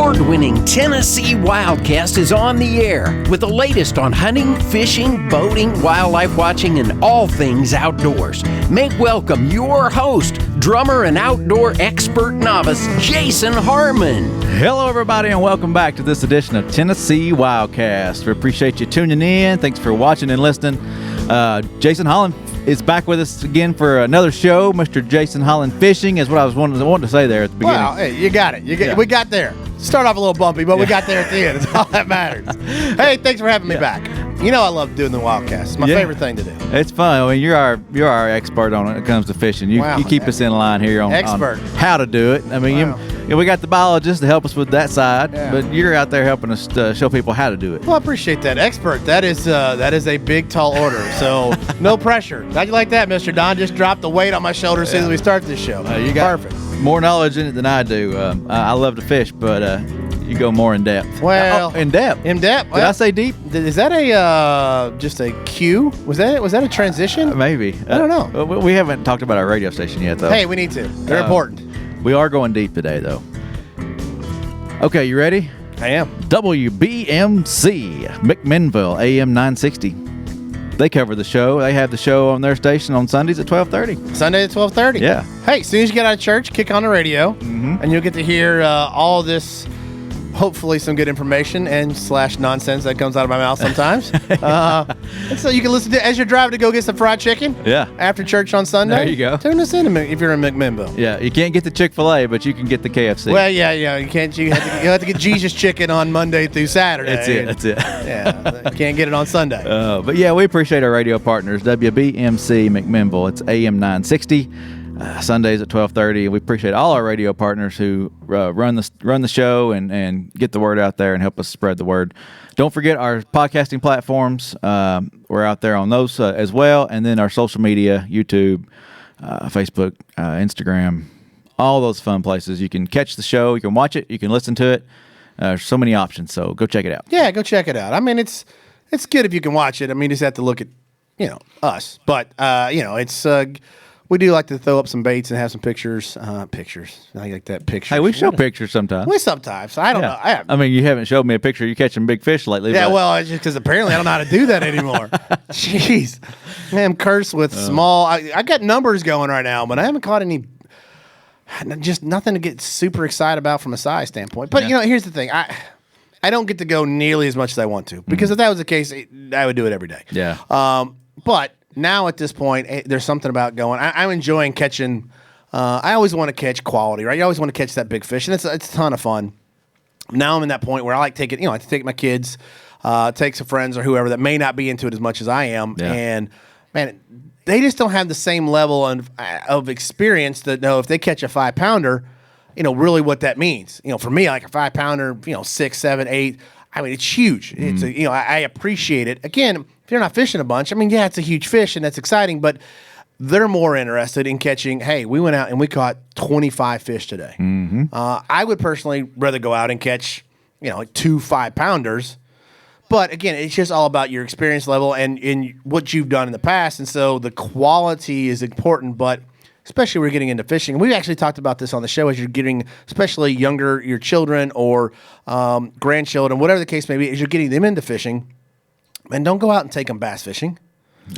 award-winning Tennessee Wildcast is on the air with the latest on hunting, fishing, boating, wildlife watching, and all things outdoors. Make welcome your host, drummer and outdoor expert novice, Jason Harmon. Hello, everybody, and welcome back to this edition of Tennessee Wildcast. We appreciate you tuning in. Thanks for watching and listening. Jason Holland is back with us again for another show. Mr. Jason Holland Fishing is what I was wanting to say there at the beginning. Well, hey, you got it. We got there. Start off a little bumpy, but we got there at the end. It's all that matters. Hey, thanks for having me back. You know I love doing the Wildcast. It's my favorite thing to do. It's fun. I mean, you're our expert on it when it comes to fishing. You keep us in line here on how to do it. I mean, we got the biologists to help us with that side, but you're out there helping us to show people how to do it. Well, I appreciate that. Expert, that is a big, tall order, so no pressure. How'd you like that, Mr. Don? Just drop the weight on my shoulders as soon as we start this show. You got perfect. More knowledge in it than I do. I love to fish, but you go more in depth. Well, in depth. In depth. Did I say deep? Is that just a cue? Was that a transition? Maybe. I don't know. We haven't talked about our radio station yet, though. Hey, we need to. They're important. We are going deep today, though. Okay, you ready? I am. WBMC, McMinnville, AM 960. They cover the show. They have the show on their station on Sundays at 12:30. Sunday at 12:30. Yeah. Hey, as soon as you get out of church, kick on the radio, and you'll get to hear all this, hopefully some good information and / nonsense that comes out of my mouth sometimes. And so you can listen to as you're driving to go get some fried chicken. Yeah. After church on Sunday. There you go. Turn this in if you're in McMinnville. Yeah, you can't get the Chick-fil-A, but you can get the KFC. Well, yeah, you can't. You have to get Jesus chicken on Monday through Saturday. That's it. Yeah, you can't get it on Sunday. But yeah, we appreciate our radio partners. WBMC McMinnville. It's AM 960. Sundays at 12:30. We appreciate all our radio partners who run the show and get the word out there and help us spread the word. Don't forget our podcasting platforms. We're out there on those as well, and then our social media: YouTube, Facebook, Instagram, all those fun places. You can catch the show, you can watch it, you can listen to it. There's so many options, so go check it out. Yeah, go check it out. I mean, it's good if you can watch it. I mean, you just have to look at us, but it's. We do like to throw up some baits and have some pictures. Pictures. I like that picture. Hey, we show pictures sometimes. We sometimes. I don't know. I mean, you haven't showed me a picture of you catching big fish lately. Yeah, well, it's just because apparently I don't know how to do that anymore. Jeez. Man, I'm cursed with small. I got numbers going right now, but I haven't caught any. Just nothing to get super excited about from a size standpoint. But, here's the thing. I don't get to go nearly as much as I want to. Because if that was the case, I would do it every day. Yeah. But now at this point, there's something about going. I'm enjoying catching. I always want to catch quality, right? You always want to catch that big fish, and it's a ton of fun. Now I'm in that point where I like taking, I like to take my kids, take some friends or whoever that may not be into it as much as I am, and man, they just don't have the same level of experience that know if they catch a 5-pounder, really what that means. For me, like a 5-pounder, 6, 7, 8. I mean, it's huge. It's I appreciate it. Again, if you're not fishing a bunch, I mean, yeah, it's a huge fish and that's exciting, but they're more interested in catching, hey, we went out and we caught 25 fish today. I would personally rather go out and catch, like 2 5-pounders. But again, it's just all about your experience level and what you've done in the past. And so the quality is important, but especially when we're getting into fishing. We actually talked about this on the show as you're getting, especially your children or grandchildren, whatever the case may be, as you're getting them into fishing. And don't go out and take them bass fishing.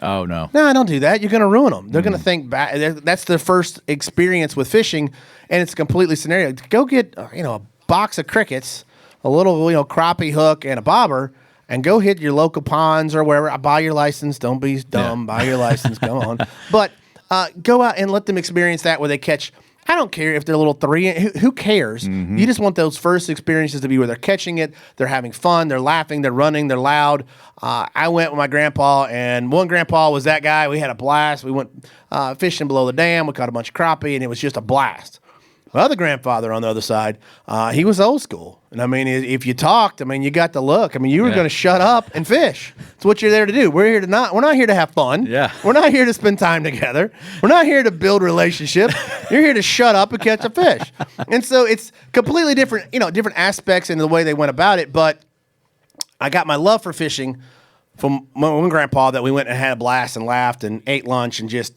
Oh, no. No, don't do that. You're going to ruin them. They're going to think that's their first experience with fishing, and it's a completely scenario. Go get a box of crickets, a little crappie hook, and a bobber, and go hit your local ponds or wherever. Buy your license. Don't be dumb. Buy your license. Come on. But go out and let them experience that where they catch. I don't care if they're a little 3. Who cares? You just want those first experiences to be where they're catching it, they're having fun, they're laughing, they're running, they're loud. I went with my grandpa, and one grandpa was that guy. We had a blast. We went fishing below the dam. We caught a bunch of crappie, and it was just a blast. My other grandfather on the other side, he was old school. And I mean, if you talked, I mean, you got the look. I mean, you were going to shut up and fish. It's what you're there to do. We're not here to have fun. Yeah. We're not here to spend time together. We're not here to build relationship. You're here to shut up and catch a fish. And so it's completely different, different aspects in the way they went about it. But I got my love for fishing from my one grandpa that we went and had a blast and laughed and ate lunch and just,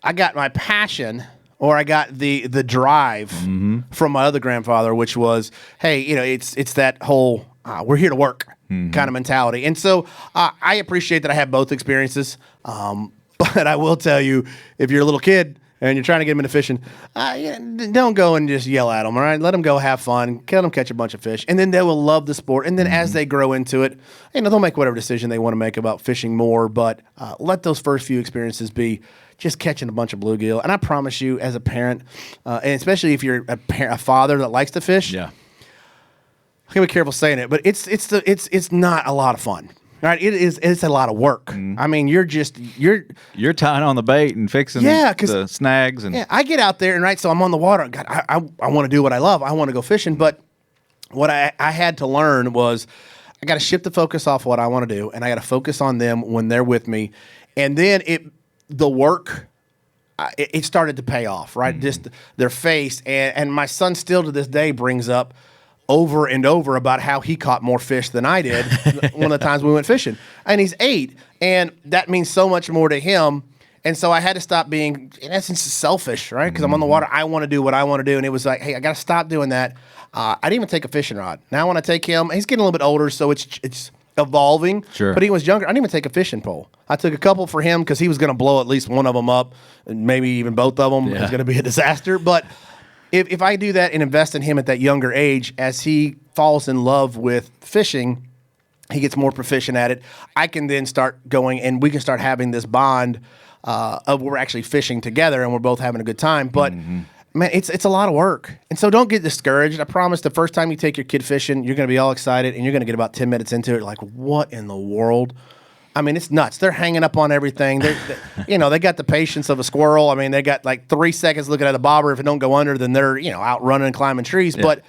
I got my passion or I got the drive from my other grandfather, which was, hey, it's that whole we're here to work kind of mentality. And so I appreciate that I have both experiences. But I will tell you, if you're a little kid and you're trying to get them into fishing, don't go and just yell at them, all right? Let them go have fun, let them catch a bunch of fish, and then they will love the sport. And then as they grow into it, they'll make whatever decision they want to make about fishing more, but let those first few experiences be just catching a bunch of bluegill. And I promise you, as a parent, and especially if you're a father that likes to fish, I gotta be careful saying it, but it's not a lot of fun. Right, it's a lot of work. I mean, you're tying on the bait and fixing the snags and I get out there and so I'm on the water. God, I want to do what I love. I want to go fishing, but what I had to learn was I got to shift the focus off what I want to do, and I got to focus on them when they're with me, and then the work. It started to pay off, right? Just their face, and my son still to this day brings up over and over about how he caught more fish than I did one of the times we went fishing. And he's 8, and that means so much more to him. And so I had to stop being, in essence, selfish, right? Because I'm on the water. I want to do what I want to do. And it was like, hey, I got to stop doing that. I didn't even take a fishing rod. Now I want to take him. He's getting a little bit older, so it's evolving. Sure. But he was younger. I didn't even take a fishing pole. I took a couple for him because he was going to blow at least one of them up, and maybe even both of them. It was going to be a disaster. But if I do that and invest in him at that younger age, as he falls in love with fishing, he gets more proficient at it. I can then start going, and we can start having this bond of we're actually fishing together, and we're both having a good time. But man, it's a lot of work, and so don't get discouraged. I promise, the first time you take your kid fishing, you're going to be all excited, and you're going to get about 10 minutes into it, like, what in the world? I mean, it's nuts. They're hanging up on everything. They got the patience of a squirrel. I mean, they got like 3 seconds looking at a bobber. If it don't go under, then they're, out running and climbing trees. Yeah. But,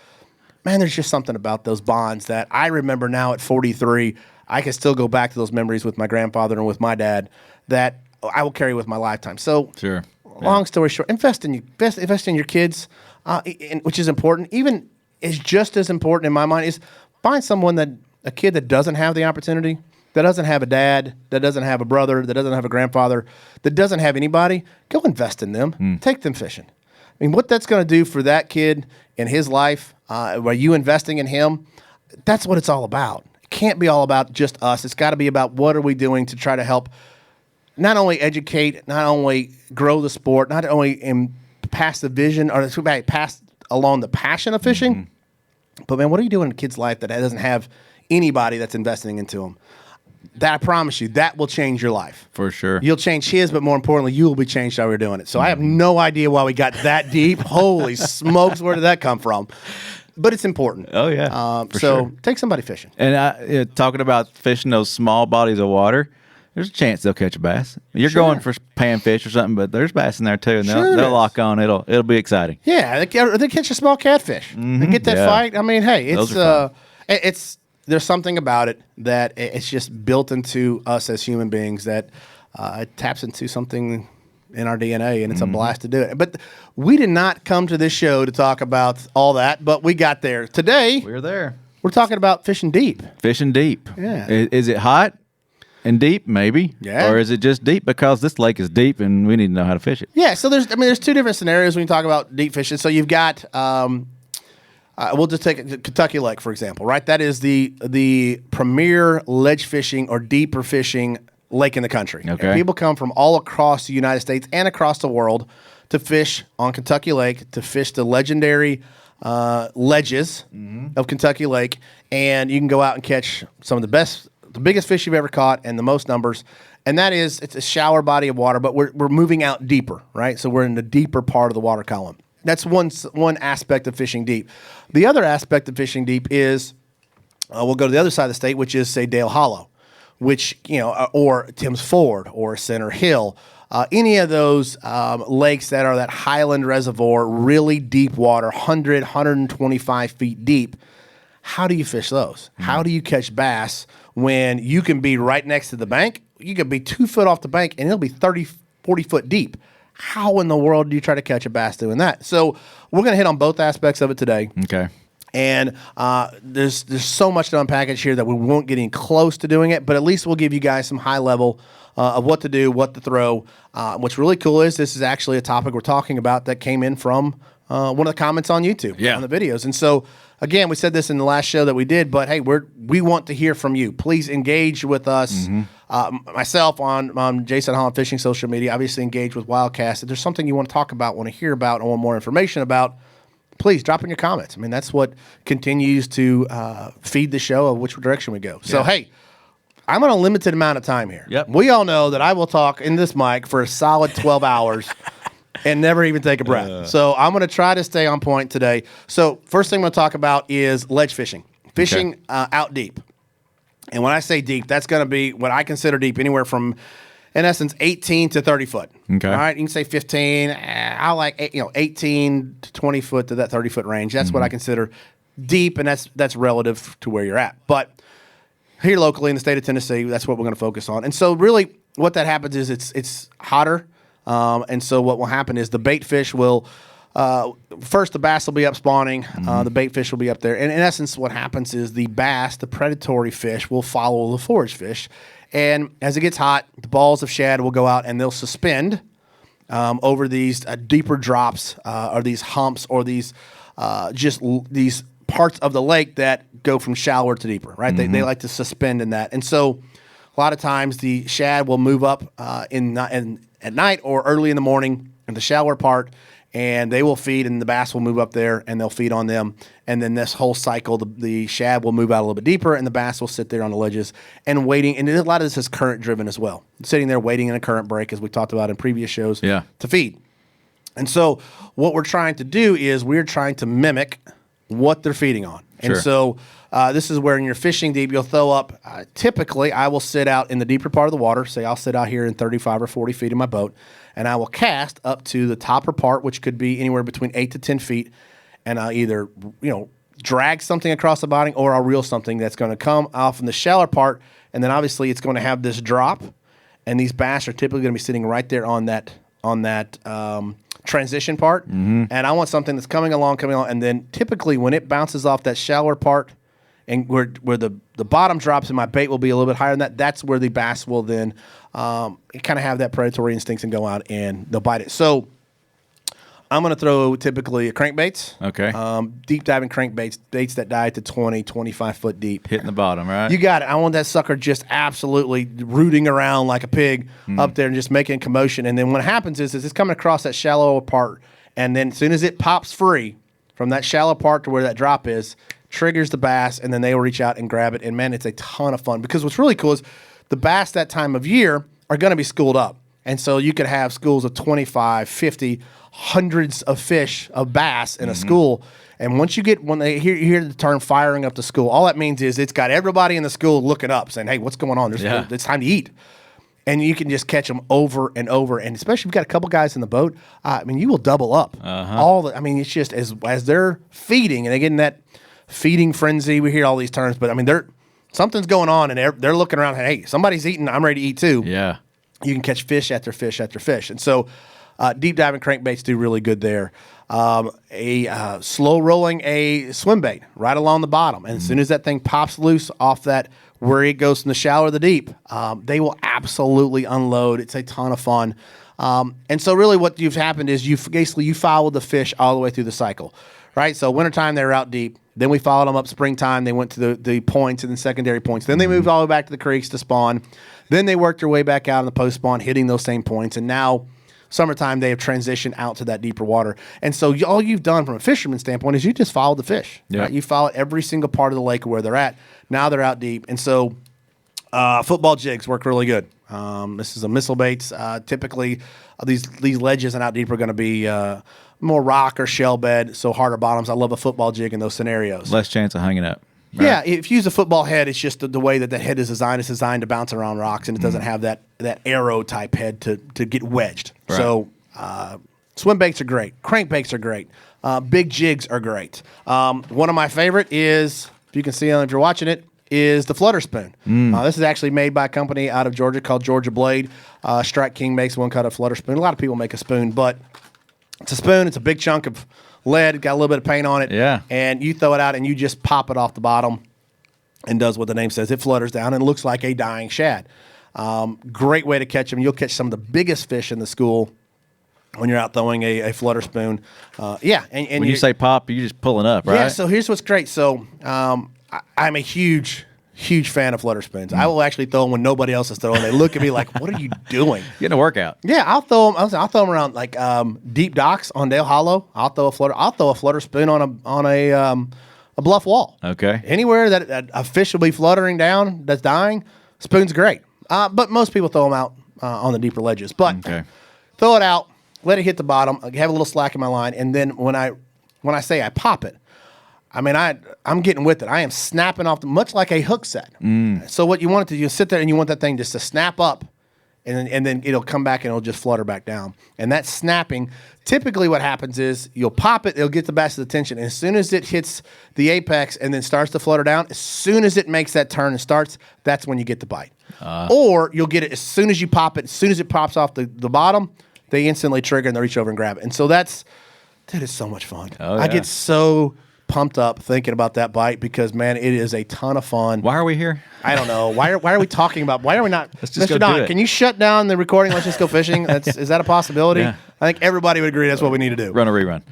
man, there's just something about those bonds that I remember now at 43. I can still go back to those memories with my grandfather and with my dad that I will carry with my lifetime. So, long story short, invest in your kids, which is important. Even is just as important in my mind is find a kid that doesn't have the opportunity, that doesn't have a dad, that doesn't have a brother, that doesn't have a grandfather, that doesn't have anybody. Go invest in them. Take them fishing. I mean, what that's going to do for that kid in his life, by you investing in him, that's what it's all about. It can't be all about just us. It's got to be about what are we doing to try to help not only educate, not only grow the sport, not only pass the vision or pass along the passion of fishing, but, man, what are you doing in a kid's life that doesn't have anybody that's investing into them? That I promise you, that will change your life. For sure. You'll change his, but more importantly, you will be changed how we're doing it. So I have no idea why we got that deep. Holy smokes, where did that come from? But it's important. Oh, yeah. Take somebody fishing. And talking about fishing those small bodies of water, there's a chance they'll catch a bass. You're going for panfish or something, but there's bass in there too, and they'll lock on. It'll be exciting. Yeah, they catch a small catfish. They get that fight. I mean, hey, it's there's something about it that it's just built into us as human beings that it taps into something in our DNA, and it's a blast to do it. But we did not come to this show to talk about all that, but we got there. Today, we're there. We're talking about fishing deep. Fishing deep. Yeah. Is it hot and deep? Maybe. Yeah. Or is it just deep because this lake is deep and we need to know how to fish it? Yeah. So there's 2 different scenarios when you talk about deep fishing. So you've got we'll just take Kentucky Lake, for example, right? That is the premier ledge fishing or deeper fishing lake in the country. Okay. And people come from all across the United States and across the world to fish on Kentucky Lake, to fish the legendary ledges of Kentucky Lake. And you can go out and catch some of the biggest fish you've ever caught and the most numbers. And that is, it's a shallower body of water, but we're moving out deeper, right? So we're in the deeper part of the water column. That's one aspect of fishing deep. The other aspect of fishing deep is, we'll go to the other side of the state, which is, say, Dale Hollow, which, or Tim's Ford or Center Hill, any of those lakes that are that highland reservoir, really deep water, 100, 125 feet deep. How do you fish those? How do you catch bass when you can be right next to the bank? You could be 2 foot off the bank and it'll be 30, 40 foot deep. How in the world do you try to catch a bass doing that? So we're going to hit on both aspects of it today. Okay. And there's so much to unpackage here that we won't get any close to doing it, but at least we'll give you guys some high level of what to do, what to throw. What's really cool is this is actually a topic we're talking about that came in from one of the comments on YouTube on the videos. And so, again, we said this in the last show that we did, but hey, we want to hear from you. Please engage with us. Myself on Jason Holland Fishing social media, obviously engage with Wildcast. If there's something you want to talk about, want to hear about, or want more information about, please drop in your comments. I mean, that's what continues to feed the show of which direction we go. So, hey, I'm on a limited amount of time here. Yep. We all know that I will talk in this mic for a solid 12 hours and never even take a breath. So I'm going to try to stay on point today. So first thing I'm going to talk about is ledge fishing. Fishing out deep. And when I say deep, that's going to be what I consider deep, anywhere from, in essence, 18 to 30 foot. Okay. All right, you can say 15. I like 18 to 20 foot to that 30 foot range. That's what I consider deep, and that's relative to where you're at. But here locally in the state of Tennessee, that's what we're going to focus on. And so really what that happens is it's hotter. And so what will happen is the bait fish will first the bass will be up spawning. The bait fish will be up there. And in essence, what happens is the bass, the predatory fish, will follow the forage fish. And as it gets hot, the balls of shad will go out and they'll suspend over these deeper drops or these humps or these these parts of the lake that go from shallower to deeper, right? They like to suspend in that. And so a lot of times the shad will move up at night or early in the morning in the shallower part, and they will feed, and the bass will move up there, and they'll feed on them. And then this whole cycle, the shad will move out a little bit deeper, and the bass will sit there on the ledges and waiting. And a lot of this is current-driven as well, sitting there waiting in a current break, as we talked about in previous shows, to feed. And so what we're trying to do is we're trying to mimic what they're feeding on. And so this is where in your fishing deep, you'll throw up, typically I will sit out in the deeper part of the water. Say I'll sit out here in 35 or 40 feet in my boat, and I will cast up to the topper part, which could be anywhere between 8 to 10 feet, and I'll either, drag something across the bottom, or I'll reel something that's going to come off in the shallower part, and then obviously it's going to have this drop, and these bass are typically going to be sitting right there on that transition part, and I want something that's coming along, and then typically when it bounces off that shallower part, and where the bottom drops and my bait will be a little bit higher than that, that's where the bass will then kind of have that predatory instincts and go out and they'll bite it. So I'm going to throw typically crankbaits. Okay. Deep diving crankbaits, baits that dive to 20, 25 foot deep. Hitting the bottom, right? You got it. I want that sucker just absolutely rooting around like a pig up there and just making commotion. And then what happens is it's coming across that shallow part, and then as soon as it pops free from that shallow part to where that drop is, triggers the bass, and then they will reach out and grab it. And man, it's a ton of fun, because what's really cool is the bass that time of year are going to be schooled up. And so you could have schools of 25, 50, hundreds of fish, of bass in a school. And once when they hear the term firing up the school, all that means is it's got everybody in the school looking up saying, hey, what's going on? It's time to eat. And you can just catch them over and over. And especially if you've got a couple guys in the boat, you will double up. It's just as they're feeding and they get in that feeding frenzy. We hear all these terms, but something's going on, and they're looking around. Hey, somebody's eating. I'm ready to eat too. Yeah, you can catch fish after fish after fish, and so deep diving crankbaits do really good there. Slow rolling a swim bait right along the bottom, and as soon as that thing pops loose off that where it goes from the shallow to the deep, they will absolutely unload. It's a ton of fun. And so really what you've happened is you followed the fish all the way through the cycle, right? So wintertime, they were out deep. Then we followed them up springtime. They went to the points and then secondary points. Then they moved all the way back to the creeks to spawn. Then they worked their way back out in the post spawn, hitting those same points. And now summertime, they have transitioned out to that deeper water. And so all you've done from a fisherman standpoint is you just followed the fish. Yeah. Right? You followed every single part of the lake where they're at. Now they're out deep. And so football jigs work really good. This is a missile baits. Typically, these ledges and out deep are going to be more rock or shell bed, so harder bottoms. I love a football jig in those scenarios. Less chance of hanging up. Right? Yeah, if you use a football head, it's just the way that the head is designed. It's designed to bounce around rocks, and it doesn't have that arrow type head to get wedged. Right. So swim baits are great. Crankbaits are great. Big jigs are great. One of my favorite is, if you can see if you're watching it, is the flutter spoon. This is actually made by a company out of Georgia called Georgia Blade. Strike King makes one kind of flutter spoon. A lot of people make a spoon, but It's a spoon. It's a big chunk of lead. Got a little bit of paint on it. Yeah. And you throw it out and you just pop it off the bottom, and does what the name says. It flutters down and looks like a dying shad. Great way to catch them. You'll catch some of the biggest fish in the school when you're out throwing a flutter spoon. Yeah. And when you say pop, you're just pulling up, right? Yeah, so here's what's great. So I'm a huge fan of flutter spoons. I will actually throw them when nobody else is throwing. They look at me like, what are you doing? Getting a workout. Yeah, I'll throw them around like deep docks on Dale Hollow. I'll throw a flutter spoon on a bluff wall. Okay. Anywhere that a fish will be fluttering down that's dying, spoon's great. But most people throw them out on the deeper ledges. But throw it out, let it hit the bottom, have a little slack in my line, and then when I say I pop it, I mean I'm getting with it. I am snapping off much like a hook set. So what you want it to do, you sit there and you want that thing just to snap up, and then it'll come back and it'll just flutter back down. And that snapping, typically what happens is you'll pop it, it'll get the bass's attention, and as soon as it hits the apex and then starts to flutter down, as soon as it makes that turn and starts, that's when you get the bite. Or you'll get it as soon as you pop it, as soon as it pops off the bottom, they instantly trigger and they reach over and grab it. And so that is so much fun. I get so pumped up thinking about that bite because, man, it is a ton of fun. Why are we here? I don't know. Why are we talking about? Why are we not? Let's just Mr. go Don, do it. can you shut down the recording? Let's just go fishing. Is that a possibility? Yeah. I think everybody would agree that's what we need to do. Run a rerun.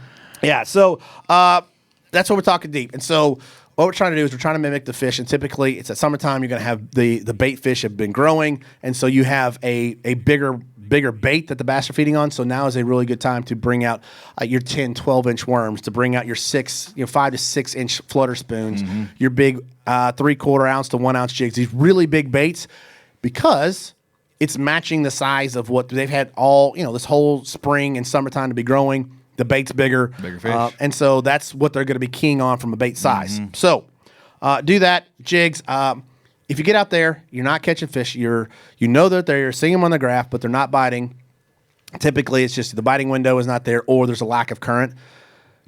Yeah. So that's what we're talking deep. And so what we're trying to do is we're trying to mimic the fish. And typically it's at summertime. You're going to have the bait fish have been growing, and so you have a bigger bait that the bass are feeding on. So now is a really good time to bring out your 10, 12-inch worms, to bring out your 5 to 6 inch flutter spoons, your big 3/4 ounce to 1 ounce jigs, these really big baits, because it's matching the size of what they've had all, this whole spring and summertime to be growing. The bait's bigger fish. and so that's what they're going to be keying on from a bait size. So do that, jigs. If you get out there, you're not catching fish. You know that you're seeing them on the graph, but they're not biting. Typically, it's just the biting window is not there, or there's a lack of current.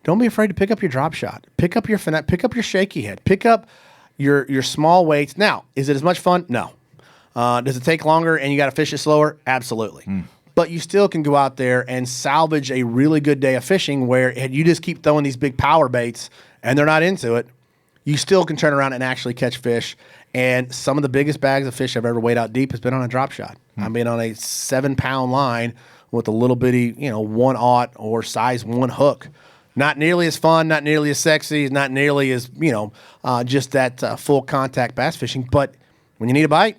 Don't be afraid to pick up your drop shot. Pick up your finesse. Pick up your shaky head. Pick up your small weights. Now, is it as much fun? No. Does it take longer and you got to fish it slower? Absolutely. But you still can go out there and salvage a really good day of fishing where you just keep throwing these big power baits and they're not into it. You still can turn around and actually catch fish. And some of the biggest bags of fish I've ever weighed out deep has been on a drop shot. I've been on a 7-pound line with a little bitty, 1/0 or size 1 hook. Not nearly as fun, not nearly as sexy, not nearly as, just that full contact bass fishing. But when you need a bite,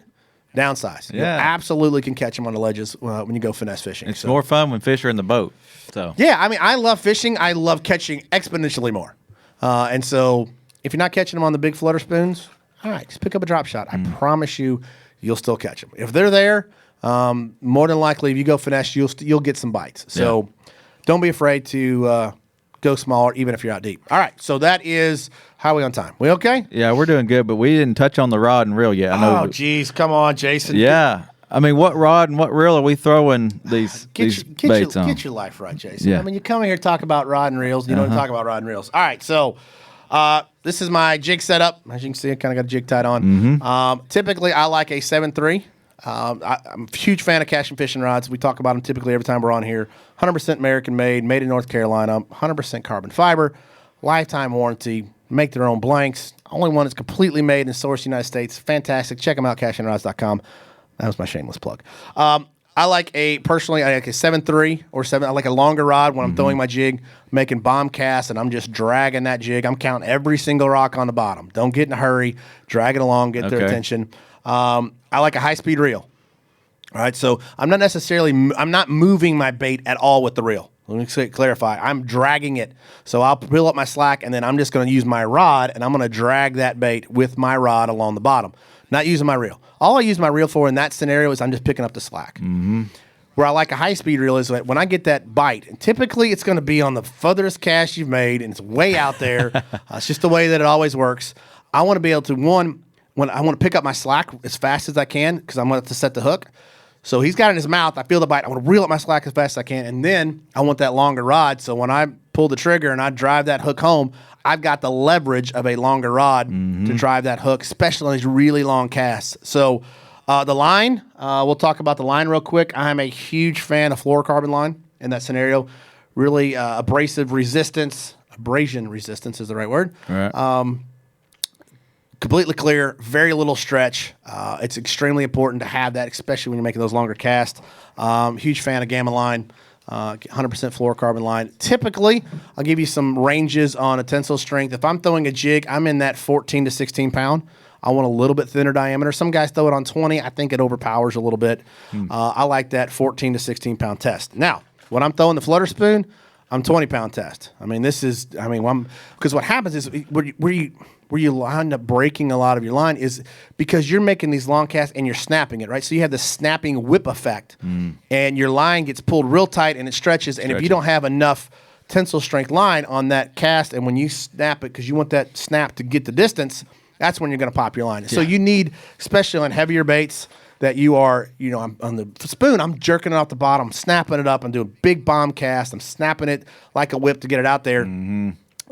downsize. You absolutely can catch them on the ledges when you go finesse fishing. It's more fun when fish are in the boat. So yeah, I mean, I love fishing. I love catching exponentially more. And so if you're not catching them on the big flutter spoons, all right, just pick up a drop shot. I promise you'll still catch them. If they're there, more than likely, if you go finesse, you'll get some bites. So don't be afraid to go smaller, even if you're out deep. All right, so that is how are we on time? We okay? yeah, we're doing good, but we didn't touch on the rod and reel yet. I know. Oh, geez, come on, Jason. Yeah. I mean, what rod and what reel are we throwing these baits on? Get your life right, Jason. Yeah. I mean, you come here to talk about rod and reels. You don't talk about rod and reels. All right, so this is my jig setup. As you can see, I kind of got a jig tied on. Typically, I like a 7.3. I'm a huge fan of cash and fishing rods. We talk about them typically every time we're on here. 100% American made, made in North Carolina, 100% carbon fiber, lifetime warranty, make their own blanks. Only one that's completely made and sourced in the United States. Fantastic. Check them out, cashandrods.com. That was my shameless plug. I like a 7.3 or 7. I like a longer rod when I'm throwing my jig, making bomb casts, and I'm just dragging that jig. I'm counting every single rock on the bottom. Don't get in a hurry. Drag it along, get their attention. I like a high-speed reel. All right, so I'm not moving my bait at all with the reel. Let me clarify. I'm dragging it. So I'll pull up my slack, and then I'm just going to use my rod, and I'm going to drag that bait with my rod along the bottom, not using my reel. All I use my reel for in that scenario is I'm just picking up the slack. Where I like a high-speed reel is that when I get that bite, and typically it's going to be on the furthest cast you've made, and it's way out there. It's just the way that it always works. I want to be able to, when I want to pick up my slack as fast as I can because I'm going to have to set the hook. So he's got it in his mouth. I feel the bite. I want to reel up my slack as fast as I can. And then I want that longer rod. So when I pull the trigger and I drive that hook home, I've got the leverage of a longer rod to drive that hook, especially on these really long casts. So the line, we'll talk about the line real quick. I'm a huge fan of fluorocarbon line in that scenario. really abrasion resistance is the right word. Right. Completely clear, very little stretch. It's extremely important to have that, especially when you're making those longer casts. Huge fan of Gamma line, 100% fluorocarbon line. Typically, I'll give you some ranges on a tensile strength. If I'm throwing a jig, I'm in that 14 to 16 pound. I want a little bit thinner diameter. Some guys throw it on 20. I think it overpowers a little bit. I like that 14 to 16 pound test. Now, when I'm throwing the flutter spoon, I'm 20 pound test. Because what happens is where you end up breaking a lot of your line is because you're making these long casts and you're snapping it, right? So you have the snapping whip effect, and your line gets pulled real tight and it stretches. And if you don't have enough tensile strength line on that cast, and when you snap it, because you want that snap to get the distance, that's when you're going to pop your line. So you need, especially on heavier baits, that you are, I'm on the spoon, I'm jerking it off the bottom, snapping it up, I'm doing big bomb cast, I'm snapping it like a whip to get it out there.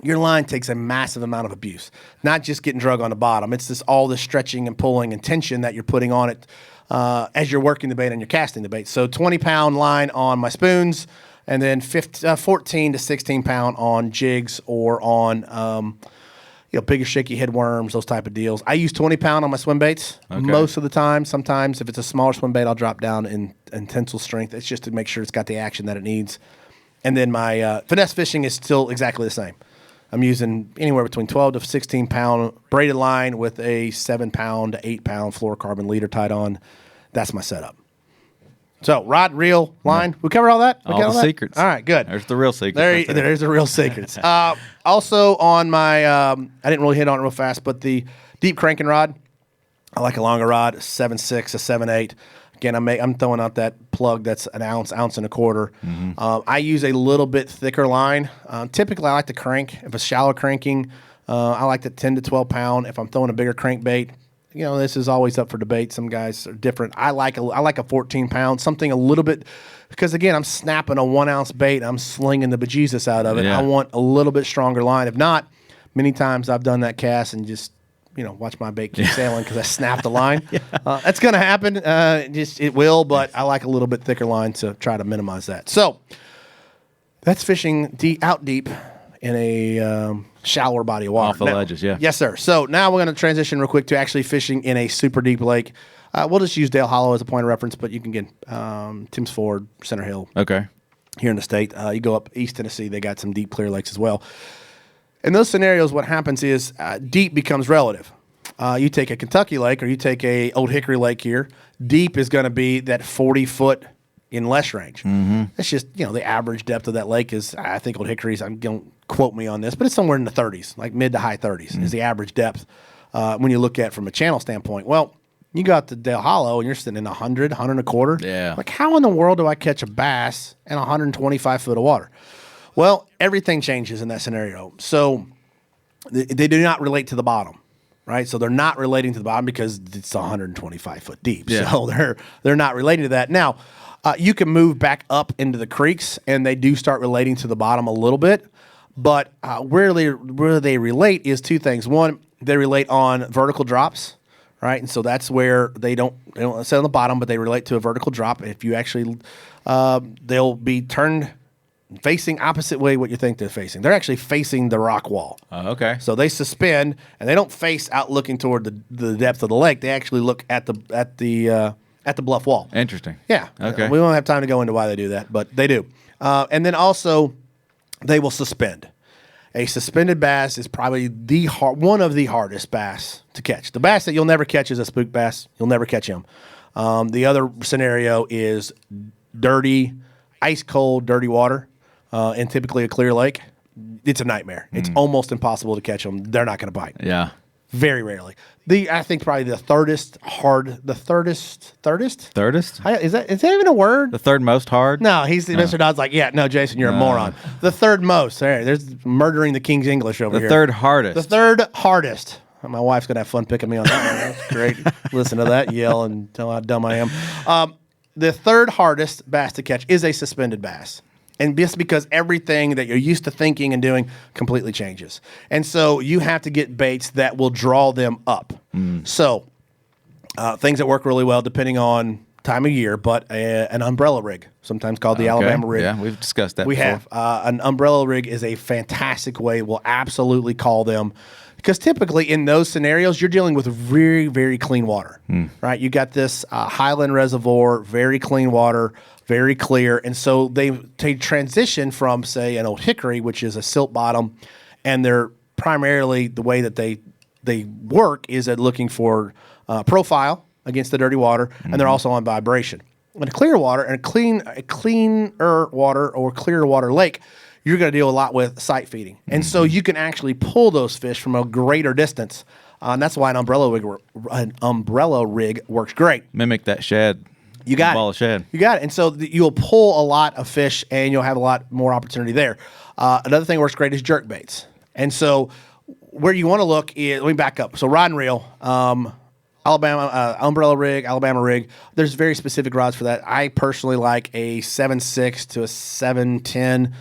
Your line takes a massive amount of abuse, not just getting drug on the bottom. It's all this stretching and pulling and tension that you're putting on it as you're working the bait and you're casting the bait. So 20-pound line on my spoons, and then 14 to 16 pound on jigs or on bigger shaky head worms, those type of deals. I use 20 pound on my swim baits most of the time. Sometimes if it's a smaller swim bait, I'll drop down in tensile strength. It's just to make sure it's got the action that it needs. And then my finesse fishing is still exactly the same. I'm using anywhere between 12 to 16 pound braided line with a 7 pound to 8 pound fluorocarbon leader tied on. That's my setup. So rod, reel, line. We cover all that? All the secrets. All right, good. There's the real secrets. There's the real secrets. Also on my, I didn't really hit on it real fast, but the deep cranking rod, I like a longer rod, 7.6, a 7.8. Again, I'm throwing out that plug that's an ounce and a quarter. I use a little bit thicker line. Typically, I like to crank. If it's shallow cranking, I like the 10 to 12 pound. If I'm throwing a bigger crankbait, this is always up for debate. Some guys are different. I like a 14 pound, something a little bit, because again, I'm snapping a 1 ounce bait. I'm slinging the bejesus out of it. Yeah. I want a little bit stronger line. If not, many times I've done that cast and just watch my bait keep sailing because I snapped the line. That's going to happen. It will, but I like a little bit thicker line to try to minimize that. So that's fishing deep in a shallower body of water. Off the ledges, yeah. Yes, sir. So now we're going to transition real quick to actually fishing in a super deep lake. We'll just use Dale Hollow as a point of reference, but you can get Tim's Ford, Center Hill. Okay. Here in the state. You go up East Tennessee, they got some deep clear lakes as well. In those scenarios, what happens is deep becomes relative. You take a Kentucky lake or you take a Old Hickory lake here, deep is going to be that 40-foot in less range. It's just, the average depth of that lake is, I think Old Hickory's, don't quote me on this, but it's somewhere in the 30s, like mid to high 30s is the average depth when you look at it from a channel standpoint. Well, you got the Dale Hollow and you're sitting in 100, 100 and a quarter. Yeah. Like, how in the world do I catch a bass in 125 foot of water? Well, everything changes in that scenario. So they do not relate to the bottom, right? So they're not relating to the bottom because it's 125 foot deep. Yeah. So they're not relating to that. Now, you can move back up into the creeks, and they do start relating to the bottom a little bit. But where they relate is two things. One, they relate on vertical drops, right? And so that's where they don't sit on the bottom, but they relate to a vertical drop. If you actually, they'll be turned facing opposite way what you think they're facing. They're actually facing the rock wall. Okay. So they suspend, and they don't face out looking toward the depth of the lake. They actually look at the bluff wall. Interesting. Yeah. Okay. We won't have time to go into why they do that, but they do. And then also, they will suspend. A suspended bass is probably one of the hardest bass to catch. The bass that you'll never catch is a spook bass. You'll never catch him. The other scenario is dirty, ice cold, dirty water, and typically a clear lake. It's a nightmare. It's almost impossible to catch them. They're not going to bite. Yeah. Very rarely. I think probably the thirdest. Thirdest? Is that even a word? The third most hard? No, Mr. Dodd's like, yeah, no, Jason, you're a moron. The third most. There's murdering the King's English over here. The third hardest. The third hardest. My wife's going to have fun picking me on that one. That's great. Listen to that, yell, and tell how dumb I am. The third hardest bass to catch is a suspended bass. And just because everything that you're used to thinking and doing completely changes. And so you have to get baits that will draw them up. So things that work really well, depending on time of year, but an umbrella rig, sometimes called the Alabama rig. Yeah, we've discussed that We before. have. An umbrella rig is a fantastic way. We'll absolutely call them. Because typically in those scenarios, you're dealing with very, very clean water, right? You got this Highland reservoir, very clean water, very clear. And so they transition from, say, an Old Hickory, which is a silt bottom, and they're primarily the way that they work is at looking for profile against the dirty water, and they're also on vibration. In a clear water and a cleaner water or clear water lake, you're going to deal a lot with sight feeding. And so you can actually pull those fish from a greater distance. And that's why an umbrella rig works great. Mimic that shad. You got ball it. of shad. You got it. And so you'll pull a lot of fish and you'll have a lot more opportunity there. Another thing that works great is jerk baits. And so where you want to look is, let me back up. So rod and reel, Alabama umbrella rig, Alabama rig. There's very specific rods for that. I personally like a 7.6 to a 7.10.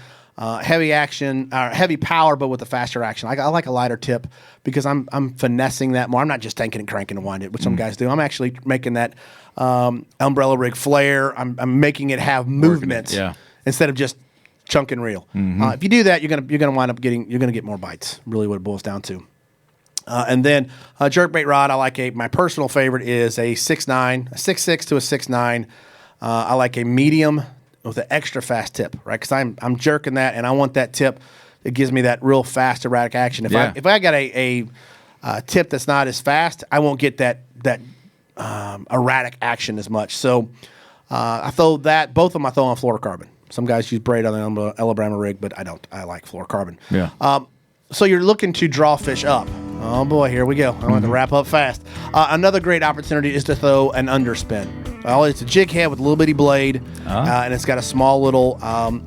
Heavy action, heavy power, but with a faster action. I like a lighter tip because I'm finessing that more. I'm not just tanking and cranking and wind it, which some guys do. I'm actually making that umbrella rig flare. I'm making it have movement instead of just chunk and reel. If you do that, you're gonna wind up you're gonna get more bites. Really, what it boils down to. And then jerkbait rod. I like my personal favorite is a 6.9, a 6.6 to a 6.9. I like a medium with an extra fast tip, right? Because I'm jerking that, and I want that tip that gives me that real fast, erratic action. If I got a tip that's not as fast, I won't get that erratic action as much. So I throw that. Both of them I throw on fluorocarbon. Some guys use braid on the Alabama rig, but I don't. I like fluorocarbon. Yeah. So you're looking to draw fish up. Oh boy, here we go. I want to wrap up fast. Another great opportunity is to throw an underspin. Well, it's a jig head with a little bitty blade, and it's got a small little,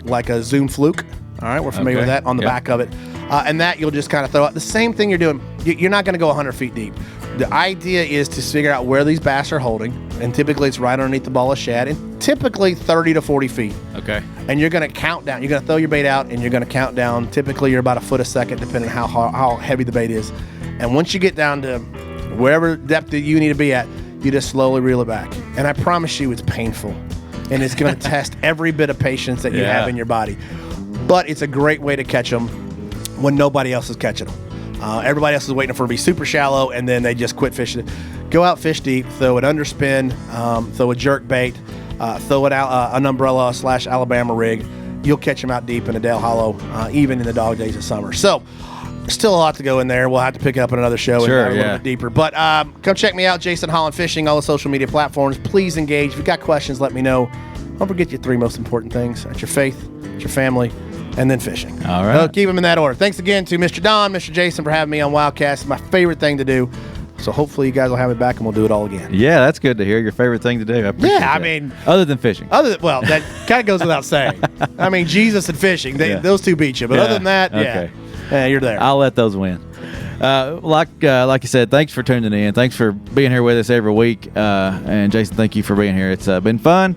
like a zoom fluke. All right, we're familiar with that on the back of it. And that you'll just kind of throw out. The same thing you're doing. You're not going to go 100 feet deep. The idea is to figure out where these bass are holding, and typically it's right underneath the ball of shad, and typically 30 to 40 feet. Okay. And you're going to count down. You're going to throw your bait out, and you're going to count down. Typically, you're about a foot a second, depending on how heavy the bait is. And once you get down to wherever depth that you need to be at, you just slowly reel it back. And I promise you it's painful. And it's going to test every bit of patience that you have in your body. But it's a great way to catch them when nobody else is catching them. Everybody else is waiting for it to be super shallow, and then they just quit fishing. Go out, fish deep, throw an underspin, throw a jerk bait, throw an umbrella / Alabama rig. You'll catch them out deep in a Dale Hollow, even in the dog days of summer. So, still a lot to go in there. We'll have to pick up on another show and dive a little bit deeper. But come check me out, Jason Holland Fishing, all the social media platforms. Please engage. If you've got questions, let me know. Don't forget your 3 most important things. That's your faith, it's your family, and then fishing. All right. So keep them in that order. Thanks again to Mr. Don, Mr. Jason for having me on Wildcast. It's my favorite thing to do. So hopefully you guys will have me back and we'll do it all again. Yeah, that's good to hear. Your favorite thing to do. I appreciate that. mean, other than fishing. Well, that kind of goes without saying. I mean, Jesus and fishing, those two beat you. But other than that, yeah, you're there. I'll let those win. Like you said, thanks for tuning in. Thanks for being here with us every week. And Jason, thank you for being here. It's been fun.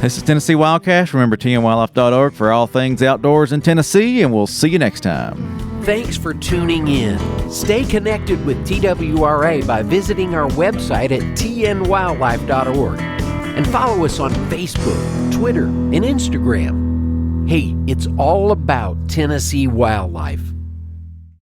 This is Tennessee Wildcast. Remember tnwildlife.org for all things outdoors in Tennessee, and we'll see you next time. Thanks for tuning in. Stay connected with TWRA by visiting our website at tnwildlife.org and follow us on Facebook, Twitter, and Instagram. Hey, it's all about Tennessee wildlife.